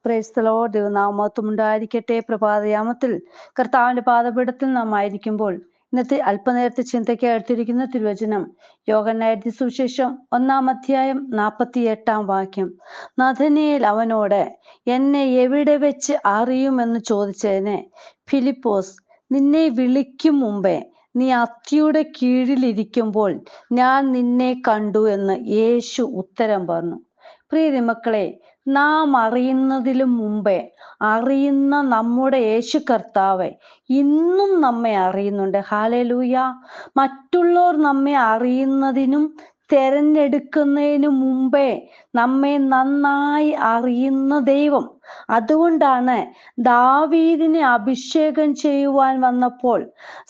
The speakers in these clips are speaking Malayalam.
Praise the Lord. ദൈവനാമം ഉണ്ടായിരിക്കട്ടെ. പ്രഭാതയാമത്തിൽ കർത്താവിന്റെ പാദപീഠത്തിൽ നാം ആയിരിക്കുമ്പോൾ ഇന്നത്തെ അല്പനേരത്തെ ചിന്തയ്ക്ക് എടുത്തിരിക്കുന്ന തിരുവചനം യോഹന്നാന്റെ സുവിശേഷം 1-ാം അധ്യായം 48-ാം വാക്യം. നഥനയേൽ അവനോട്, എന്നെ എവിടെ വെച്ച് അറിയുമെന്ന് ചോദിച്ചതിന് ഫിലിപ്പോസ്, നിന്നെ വിളിക്കും മുമ്പേ നീ അത്തിയുടെ കീഴിലിരിക്കുമ്പോൾ ഞാൻ നിന്നെ കണ്ടു എന്ന് യേശു ഉത്തരം പറഞ്ഞു. പ്രിയ മക്കളെ, നാം അറിയുന്നതിലും മുമ്പേ അറിയുന്ന നമ്മുടെ യേശു കർത്താവ് ഇന്നും നമ്മെ അറിയുന്നുണ്ട്. ഹല്ലേലൂയ. മറ്റുള്ളവർ നമ്മെ അറിയുന്നതിനും തെരഞ്ഞെടുക്കുന്നതിനു മുമ്പേ നമ്മെ നന്നായി അറിയുന്ന ദൈവം. അതുകൊണ്ടാണ് ദാവീദിനെ അഭിഷേകം ചെയ്യുവാൻ വന്നപ്പോൾ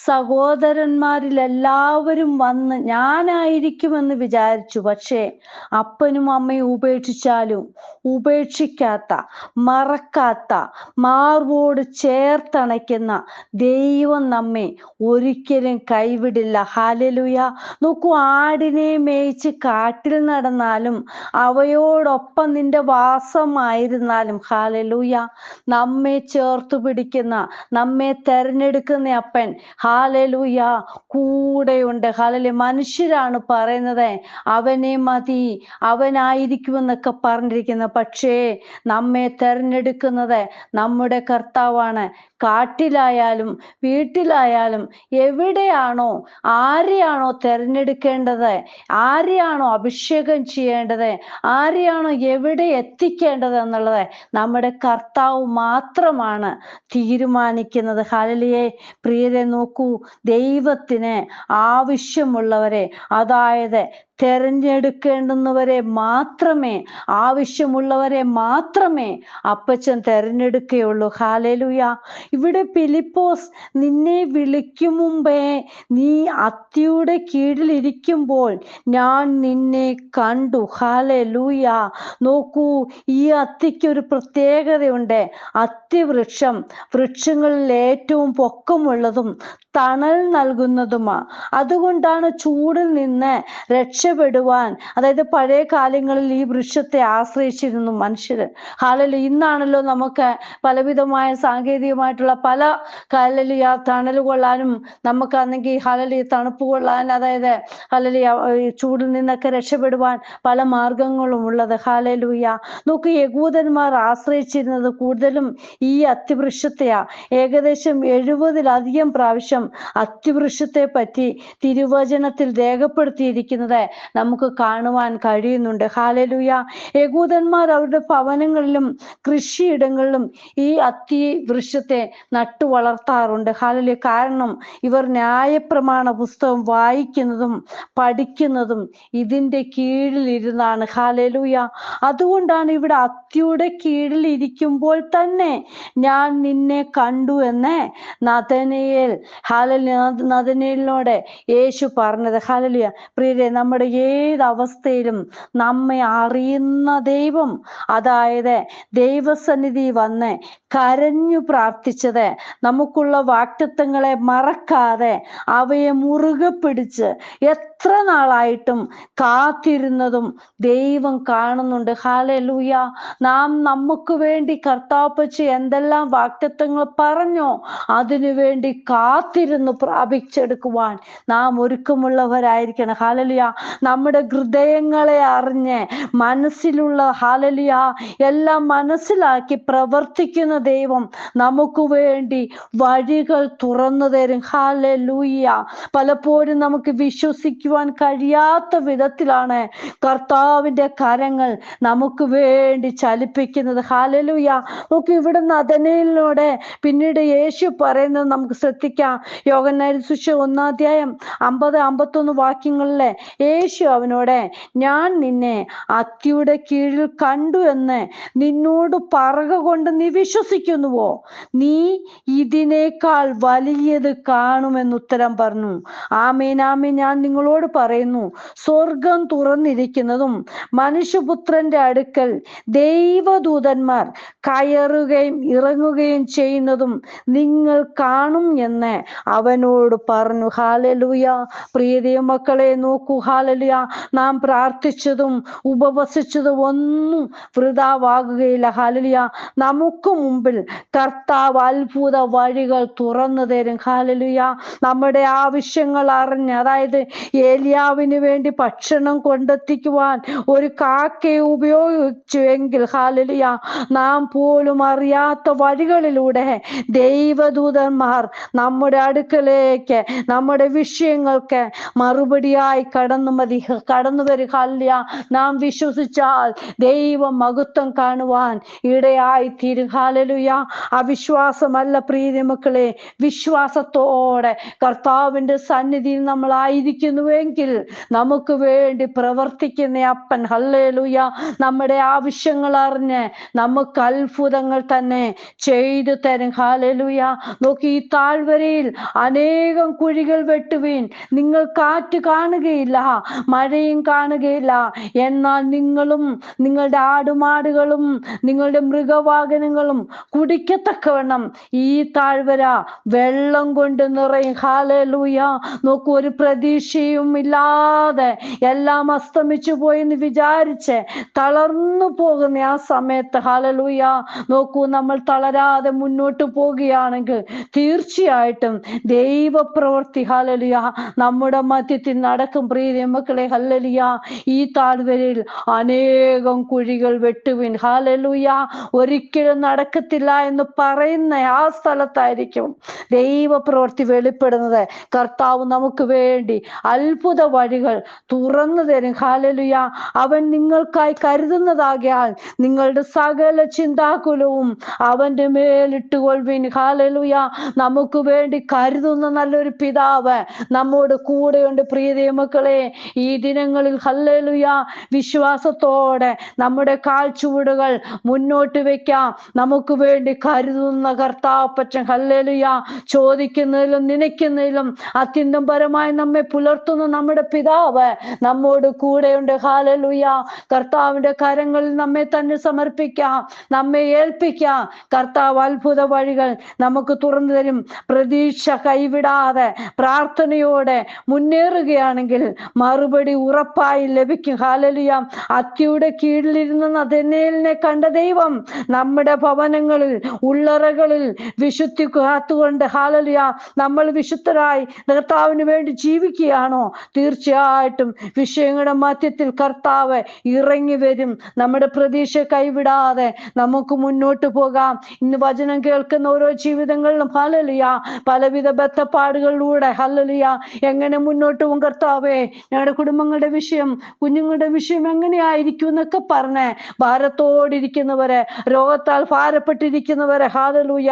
സഹോദരന്മാരിൽ എല്ലാവരും വന്ന് ഞാനായിരിക്കുമെന്ന് വിചാരിച്ചു. പക്ഷേ അപ്പനും അമ്മയും ഉപേക്ഷിച്ചാലും ഉപേക്ഷിക്കാത്ത, മറക്കാത്ത, മാർവോട് ചേർത്തണയ്ക്കുന്ന ദൈവം നമ്മെ ഒരിക്കലും കൈവിടില്ല. ഹല്ലേലൂയ. നോക്കൂ, ആടിനെ മേയിച്ച് കാട്ടിൽ നടന്നാലും അവയോടൊപ്പം നിന്റെ വാസമായിരുന്നാലും, ഹല്ലേലൂയ, നമ്മെ ചേർത്ത് പിടിക്കുന്ന, നമ്മെ തെരഞ്ഞെടുക്കുന്ന അപ്പൻ, ഹല്ലേലൂയ, കൂടെയുണ്ട്. ഹല്ലേലൂയ. മനുഷ്യരാണ് പറയുന്നത് അവനെ മതി, അവനായിരിക്കുമെന്നൊക്കെ പറഞ്ഞിരിക്കുന്നത്. പക്ഷേ നമ്മെ തെരഞ്ഞെടുക്കുന്നത് നമ്മുടെ കർത്താവാണ്. കാട്ടിലായാലും വീട്ടിലായാലും എവിടെയാണോ, ആരെയാണോ തെരഞ്ഞെടുക്കേണ്ടത്, ആരെയാണോ അഭിഷേകം ചെയ്യേണ്ടത്, ആരെയാണോ എവിടെ എത്തിക്കേണ്ടത് എന്നുള്ളത് നമ്മുടെ കർത്താവ് മാത്രമാണ് തീരുമാനിക്കുന്നത്. ഹല്ലേലൂയ. പ്രിയരെ, നോക്കൂ, ദൈവത്തിന് ആവശ്യമുള്ളവരെ, അതായത് തെരഞ്ഞെടുക്കേണ്ടുന്നവരെ മാത്രമേ, ആവശ്യമുള്ളവരെ മാത്രമേ അപ്പച്ചൻ തെരഞ്ഞെടുക്കുകയുള്ളൂ. ഹല്ലേലൂയ. ഇവിടെ ഫിലിപ്പോസ്, നിന്നെ വിളിക്കും മുമ്പേ നീ അത്തിയുടെ കീഴിലിരിക്കുമ്പോൾ ഞാൻ നിന്നെ കണ്ടു. ഹല്ലേലൂയ. നോക്കൂ, ഈ അത്തിക്ക് ഒരു പ്രത്യേകതയുണ്ട്. അത്തിവൃക്ഷം വൃക്ഷങ്ങളിൽ ഏറ്റവും പൊക്കമുള്ളതും തണൽ നൽകുന്നതുമാ. അതുകൊണ്ടാണ് ചൂടിൽ നിന്ന് രക്ഷപ്പെടുവാൻ, അതായത് പഴയ കാലങ്ങളിൽ ഈ വൃക്ഷത്തെ ആശ്രയിച്ചിരുന്നു മനുഷ്യർ. ഹല്ലേലൂയ. ഇന്നാണല്ലോ നമുക്ക് പലവിധമായ സാങ്കേതികമായിട്ടുള്ള പല ഹല്ലേലൂയ തണൽ കൊള്ളാനും, നമുക്കാണെങ്കിൽ ഹല്ലേലൂയ തണുപ്പ് കൊള്ളാൻ, അതായത് ഹല്ലേലൂയ ചൂടിൽ നിന്നൊക്കെ രക്ഷപ്പെടുവാൻ പല മാർഗങ്ങളും ഉള്ളത്. ഹല്ലേലൂയ. നോക്കൂ, യഹൂദന്മാർ ആശ്രയിച്ചിരുന്നത് കൂടുതലും ഈ അത്തിവൃക്ഷത്തെയാ. ഏകദേശം 70-ലധികം പ്രാവശ്യം അത്തിവൃക്ഷത്തെ പറ്റി തിരുവചനത്തിൽ രേഖപ്പെടുത്തിയിരിക്കുന്നത് നമുക്ക് കാണുവാൻ കഴിയുന്നുണ്ട്. ഹല്ലേലൂയ. യഹൂദന്മാർ അവരുടെ ഭവനങ്ങളിലും കൃഷിയിടങ്ങളിലും ഈ അത്തി വൃക്ഷത്തെ നട്ടു വളർത്താറുണ്ട്. ഹല്ലേലൂയ. കാരണം ഇവർ ന്യായപ്രമാണ പുസ്തകം വായിക്കുന്നതും പഠിക്കുന്നതും ഇതിന്റെ കീഴിലിരുന്നാണ്. ഹല്ലേലൂയ. അതുകൊണ്ടാണ് ഇവിടെ അത്തിയുടെ കീഴിൽ ഇരിക്കുമ്പോൾ തന്നെ ഞാൻ നിന്നെ കണ്ടു എന്ന് നഥനയേലിനോട് യേശു പറഞ്ഞത്. ഹല്ലേലൂയ. പ്രിയരെ, നമ്മുടെ ഏതവസ്ഥയിലും നമ്മെ അറിയുന്ന ദൈവം, അതായത് ദൈവസന്നിധി വന്ന് കരഞ്ഞു പ്രാർത്ഥിച്ചത്, നമുക്കുള്ള വാഗ്ദത്തങ്ങളെ മറക്കാതെ അവയെ മുറുകെ പിടിച്ച് എത്ര നാളായിട്ടും കാത്തിരുന്നതും ദൈവം കാണുന്നുണ്ട്. ഹല്ലേലൂയ. നാം നമുക്ക് വേണ്ടി കർത്താപ്പച്ച് എന്തെല്ലാം വാഗ്ദത്തങ്ങൾ പറഞ്ഞോ അതിനു വേണ്ടി കാത്തിരുന്ന് പ്രാപിച്ചെടുക്കുവാൻ നാം ഒരുക്കമുള്ളവരായിരിക്കണം. ഹല്ലേലൂയ. നമ്മുടെ ഹൃദയങ്ങളെ അറിഞ്ഞ് മനസ്സിലുള്ള ഹല്ലേലൂയ എല്ലാം മനസ്സിലാക്കി പ്രവർത്തിക്കുന്ന ദൈവം നമുക്ക് വേണ്ടി വഴികൾ തുറന്നു തരും. ഹല്ലേലൂയ. പലപ്പോഴും നമുക്ക് വിശ്വസിക്കുവാൻ കഴിയാത്ത വിധത്തിലാണ് കർത്താവിന്റെ കരങ്ങൾ നമുക്ക് വേണ്ടി ചലിപ്പിക്കുന്നത്. ഹല്ലേലൂയ. നമുക്ക് ഇവിടെ നഥനയേലിനോട് പിന്നീട് യേശു പറയുന്നത് നമുക്ക് ശ്രദ്ധിക്കാം. യോഹന്നാന്റെ സുവിശേഷം 1-ാം അധ്യായം 50-51 വാക്യങ്ങളിലെ യേശു അവനോട്, ഞാൻ നിന്നെ അത്തിയുടെ കീഴിൽ കണ്ടു എന്ന് നിന്നോട് പറക കൊണ്ട് നീ വിശ്വസിക്കുന്നുവോ? നീ ഇതിനേക്കാൾ വലിയത് കാണുമെന്ന് ഉത്തരം പറഞ്ഞു. ആമേൻ, ആമേൻ, ഞാൻ നിങ്ങളോട് അവനോട് പറയുന്നു, സ്വർഗം തുറന്നിരിക്കുന്നതും മനുഷ്യപുത്രന്റെ അടുക്കൽ ദൈവദൂതന്മാർ കയറുകയും ഇറങ്ങുകയും ചെയ്യുന്നതും നിങ്ങൾ കാണും എന്ന് അവനോട് പറഞ്ഞു. ഹാലലൂയ. പ്രിയ ദൈവമക്കളെ നോക്കൂ, ഹാലലൂയ. നാം പ്രാർത്ഥിച്ചതും ഉപവസിച്ചതും ഒന്നും വൃഥാവാകുകയില്ല. ഹാലലൂയ. നമുക്ക് മുമ്പിൽ കർത്താവ് അത്ഭുത വഴികൾ തുറന്നു തരും. ഹാലലൂയ. നമ്മുടെ ആവശ്യങ്ങൾ അറിഞ്ഞ്, അതായത് ഏലിയാവിന് വേണ്ടി ഭക്ഷണം കൊണ്ടെത്തിക്കുവാൻ ഒരു കാക്കയെ ഉപയോഗിച്ചു എങ്കിൽ, ഹാലലൂയ, നാം പോലും അറിയാത്ത വഴികളിലൂടെ ദൈവദൂതന്മാർ നമ്മുടെ അടുക്കലേക്ക് നമ്മുടെ വിഷയങ്ങൾക്ക് മറുപടിയായി കടന്നു വരും. ഹാലലൂയ. നാം വിശ്വസിച്ചാൽ ദൈവ മഹത്വം കാണുവാൻ ഇടയായി തീരും. ഹാലലൂയ. അവിശ്വാസമല്ല പ്രിയ മക്കളെ, വിശ്വാസത്തോടെ കർത്താവിന്റെ സന്നിധിയിൽ നമ്മൾ ആയിരിക്കുന്നുവെങ്കിൽ നമുക്ക് വേണ്ടി പ്രവർത്തിക്കുന്ന അപ്പൻ, ഹല്ലേലൂയ, നമ്മുടെ ആവശ്യങ്ങൾ അറിഞ്ഞ് നമുക്ക് അത്ഭുതങ്ങൾ തന്നെ ചെയ്തു തരും. ഹാലലൂയ. നോക്കി, ഈ താഴ്വരയിൽ അനേകം കുഴികൾ വെട്ടുവീൻ, നിങ്ങൾ കാറ്റ് കാണുകയില്ല, മഴയും കാണുകയില്ല, എന്നാൽ നിങ്ങളും നിങ്ങളുടെ ആടുമാടുകളും നിങ്ങളുടെ മൃഗവാഹനങ്ങളും കുടിക്കത്തക്കവണ്ണം ഈ താഴ്വര വെള്ളം കൊണ്ട് നിറയും. ഹാലലൂയ. നോക്കൂ, ഒരു പ്രതീക്ഷയും ഇല്ലാതെ എല്ലാം അസ്തമിച്ചു പോയെന്ന് വിചാരിച്ച് തളർന്നു പോകുന്ന ആ സമയത്ത്, ഹാലലൂയ, നോക്കൂ, നമ്മൾ തളരാതെ മുന്നോട്ട് പോകുകയാണെങ്കിൽ തീർച്ചയായിട്ടും ദൈവപ്രവൃത്തി, ഹാലലൂയ, നമ്മുടെ മധ്യത്തിൽ നടക്കും. പ്രിയ മക്കളെ, ഹല്ലേലൂയ. ഈ താഴ്വരയിൽ അനേകം കുഴികൾ വെട്ടുവിൻ, ഹാലലൂയ, ഒരിക്കലും നടക്കത്തില്ല എന്ന് പറയുന്ന ആ സ്ഥലത്തായിരിക്കും ദൈവപ്രവൃത്തി വെളിപ്പെടുന്നത്. കർത്താവ് നമുക്ക് വേണ്ടി അത്ഭുത വഴികൾ തുറന്നു തരും. ഹാലലൂയ. അവൻ നിങ്ങൾക്കായി കരുതുന്നതാകിയാൽ നിങ്ങളുടെ സകല ചിന്താകുലവും അവന്റെ മേലിട്ടുകൊള്ളുവിൻ. ഹാലലൂയ. നമുക്ക് വേണ്ടി കരുതുന്ന നല്ലൊരു പിതാവ് നമ്മോട് കൂടെയുണ്ട്. പ്രിയ ദൈവമക്കളെ, ഈ ദിനങ്ങളിൽ, ഹല്ലേലൂയ, വിശ്വാസത്തോടെ നമ്മുടെ കാൽച്ചുവടുകൾ മുന്നോട്ട് വെക്കാം. നമുക്ക് വേണ്ടി കരുതുന്ന കർത്താപ്പച്ചൻ, ഹല്ലേലൂയ, ചോദിക്കുന്നതിലും നനയ്ക്കുന്നതിലും അത്യന്തം പരമായി നമ്മെ പുലർത്തുന്ന നമ്മുടെ പിതാവ് നമ്മോട് കൂടെയുണ്ട്. ഹാലലൂയ. കർത്താവിന്റെ കരങ്ങളിൽ നമ്മെ തന്നെ സമർപ്പിക്കാം, നമ്മെ ഏൽപ്പിക്കാം. കർത്താവ് അത്ഭുത വഴികൾ നമുക്ക് തുറന്നു തരും. പ്രതീക്ഷ കൈവിടാതെ പ്രാർത്ഥനയോടെ മുന്നേറുകയാണെങ്കിൽ മറുപടി ഉറപ്പായി ലഭിക്കും. ഹാലലൂയ. അത്തിയുടെ കീഴിലിരുന്ന നഥനയേലിനെ കണ്ട ദൈവം നമ്മുടെ ഭവനങ്ങളിൽ, ഉള്ളറകളിൽ വിശുദ്ധി കാത്തുകൊണ്ട്, ഹാലലൂയ, നമ്മൾ വിശുദ്ധരായി കർത്താവിന് വേണ്ടി ജീവിക്കുകയാണോ, തീർച്ചയായിട്ടും വിഷയങ്ങളുടെ മധ്യത്തിൽ കർത്താവ് ഇറങ്ങി വരും. നമ്മുടെ പ്രതീക്ഷ കൈവിടാതെ നമുക്ക് മുന്നോട്ട് പോകാം. ഇന്ന് വചനം കേൾക്കുന്ന ഓരോ ജീവിതങ്ങളിലും, ഹല്ലേലൂയ, പലവിധ ബദ്ധപ്പാടുകളിലൂടെ, ഹല്ലേലൂയ, എങ്ങനെ മുന്നോട്ട് പോകും കർത്താവേ, ഞങ്ങളുടെ കുടുംബങ്ങളുടെ വിഷയം, കുഞ്ഞുങ്ങളുടെ വിഷയം എങ്ങനെയായിരിക്കും എന്നൊക്കെ പറഞ്ഞ് ഭാരത്തോടിരിക്കുന്നവരെ, രോഗത്താൽ ഭാരപ്പെട്ടിരിക്കുന്നവരെ, ഹാലലൂയ,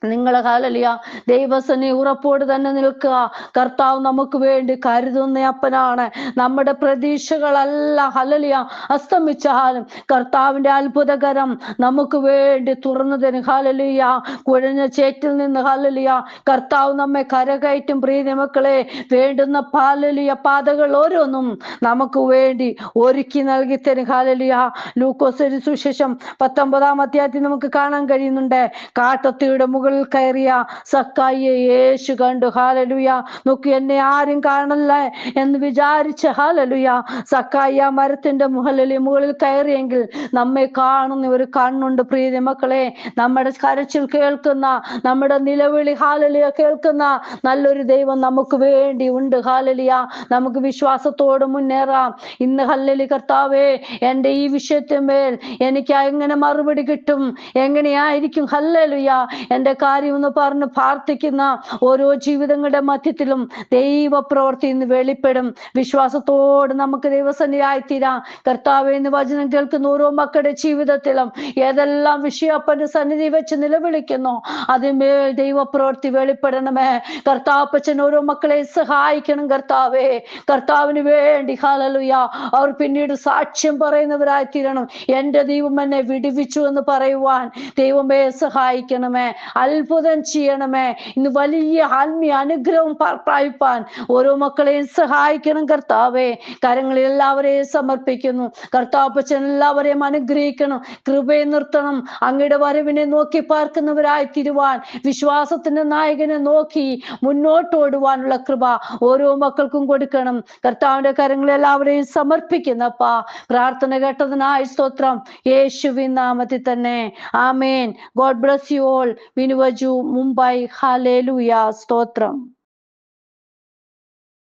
നിങ്ങൾ, ഹാലലൂയ, ദൈവസന്നി ഉറപ്പോട് തന്നെ നിൽക്കുക. കർത്താവ് നമുക്ക് വേണ്ടി കരുതുന്ന അപ്പനാണ്. നമ്മുടെ പ്രതീക്ഷകളല്ല, ഹല്ലേലൂയ, അസ്തമിച്ചാലും കർത്താവിന്റെ അത്ഭുതകരം നമുക്ക് വേണ്ടി തുറന്നു തരും. ഹാലലൂയ. കുഴഞ്ഞ ചേറ്റിൽ നിന്ന്, ഹല്ലേലൂയ, കർത്താവ് നമ്മെ കരകയറ്റും. പ്രിയ മക്കളെ, വേണ്ടുന്ന ഹാലലൂയ പാതകൾ ഓരോന്നും നമുക്ക് വേണ്ടി ഒരുക്കി നൽകി തരും. ഹാലലൂയ. ലൂക്കോസ് സുവിശേഷം 19-ാം അധ്യായത്തിൽ നമുക്ക് കാണാൻ കഴിയുന്നുണ്ട്. കാട്ടത്തിയുടെ മുകളിൽ കയറിയ സക്കായിയെ യേശു കണ്ടു. ഹാലലൂയ. നോക്കി, എന്നെ ആരും കാണല്ലേ എന്ന് വിചാരിച്ച, ഹാലലൂയ, സക്കായി ആ മരത്തിന്റെ മുകളിൽ കയറിയെങ്കിൽ നമ്മെ കാണുന്ന ഒരു കണ്ണുണ്ട്. പ്രിയ മക്കളെ, നമ്മുടെ കരച്ചിൽ കേൾക്കുന്ന, നമ്മുടെ നിലവിളി, ഹാലലൂയ, കേൾക്കുന്ന നല്ലൊരു ദൈവം നമുക്ക് വേണ്ടി ഉണ്ട്. ഹാലലൂയ. നമുക്ക് വിശ്വാസത്തോട് മുന്നേറാം. ഇന്ന്, ഹല്ലേലൂയ, കർത്താവേ, എൻ്റെ ഈ വിഷയത്തിന്മേൽ എനിക്ക് എങ്ങനെ മറുപടി കിട്ടും, എങ്ങനെയായിരിക്കും, ഹല്ലേലൂയ, എൻ്റെ കാര്യം എന്ന് പറഞ്ഞ് പ്രാർത്ഥിക്കുന്ന ഓരോ ജീവിതങ്ങളുടെ മധ്യത്തിലും ദൈവപ്രവൃത്തി ഇന്ന് വെളിപ്പെടും. വിശ്വാസത്തോട് നമുക്ക് ദൈവസന്നിധിയായിത്തീരാം. കർത്താവേ, ഇന്ന് വചനം കേൾക്കുന്ന ഓരോ മക്കളുടെ ജീവിതത്തിലും ഏതെല്ലാം വിഷയം അപ്പന്റെ സന്നിധി വെച്ച് നിലവിളിക്കുന്നു, അതിന്മേൽ ദൈവപ്രവൃത്തി വെളിപ്പെടണമേ. കർത്താപ്പച്ചൻ ഓരോ മക്കളെ സഹായിക്കണം. കർത്താവേ, കർത്താവിന് വേണ്ടി, ഹല്ലേലൂയ, അവർ പിന്നീട് സാക്ഷ്യം പറയുന്നവരായി തീരണം. എൻ്റെ ദൈവം എന്നെ വിടുവിച്ചു എന്ന് പറയുവാൻ ദൈവമേ സഹായിക്കണമേ. അത്ഭുതം ചെയ്യണമേ. ഇന്ന് വലിയ ആത്മീയ അനുഗ്രഹം പ്രാപിപ്പാൻ ഓരോ മക്കളെയും സഹായിക്കണം കർത്താവേ. കരങ്ങളിൽ എല്ലാവരെയും സമർപ്പിക്കുന്നു കർത്താപ്പച്ചൻ. എല്ലാവരെയും അനുഗ്രഹിക്കണം, കൃപയെ നിർത്തണം. അങ്ങയുടെ വരവിനെ നോക്കി പാർക്കുന്നവരായി തീരുവാൻ, വിശ്വാസത്തിന്റെ നായകനെ നോക്കി മുന്നോട്ട് ഓടുവാനുള്ള കൃപ ഓരോ മക്കൾക്കും കൊടുക്കണം. കർത്താവിന്റെ കരങ്ങളിൽ എല്ലാവരെയും സമർപ്പിക്കുന്നപ്പാ. പ്രാർത്ഥന കേട്ടതിനായി സ്തോത്രം, യേശുവിൻ നാമത്തിൽ തന്നെ. Amen. God bless you all. വിനുവജു, മുംബൈ. ഹല്ലേലൂയ. സ്തോത്രം.